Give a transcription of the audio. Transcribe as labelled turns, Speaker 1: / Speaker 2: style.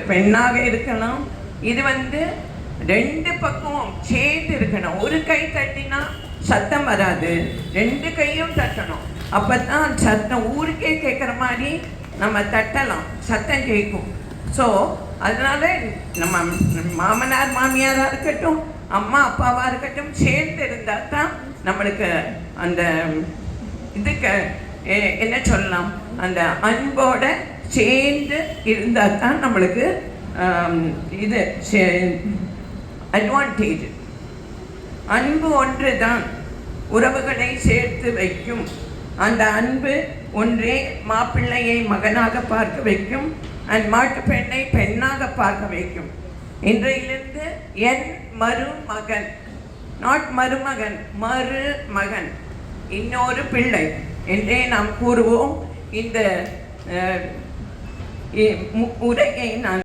Speaker 1: பெண்ணாக இருக்கலாம். இது ரெண்டு பக்கம் சேர்ந்து இருக்கணும். ஒரு கை தட்டினா சத்தம் வராது, ரெண்டு கையும் தட்டணும். அப்பதான் சத்தம் ஊருக்கே கேட்குற மாதிரி நம்ம தட்டலாம், சத்தம் கேட்கும். ஸோ அதனால நம்ம மாமனார் மாமியாராக இருக்கட்டும், அம்மா அப்பாவாக இருக்கட்டும், சேர்ந்து இருந்தால் தான் நம்மளுக்கு அந்த இதுக்கு என்ன சொல்லலாம், அந்த அன்போட சேர்ந்து இருந்தால் தான் நம்மளுக்கு இது அட்வான்டேஜ். அன்பு ஒன்று தான் உறவுகளை சேர்த்து வைக்கும். அந்த அன்பு ஒன்றே மாப்பிள்ளையை மகனாக பார்க்க வைக்கும், அண்ட் மாட்டு பெண்ணை பெண்ணாக பார்க்க வைக்கும். இன்றையிலிருந்து என் மருமகன், நாட் மருமகன், மருமகன், இன்னொரு பிள்ளை என்றே நாம் கூறுவோம். இந்த உரையை நான்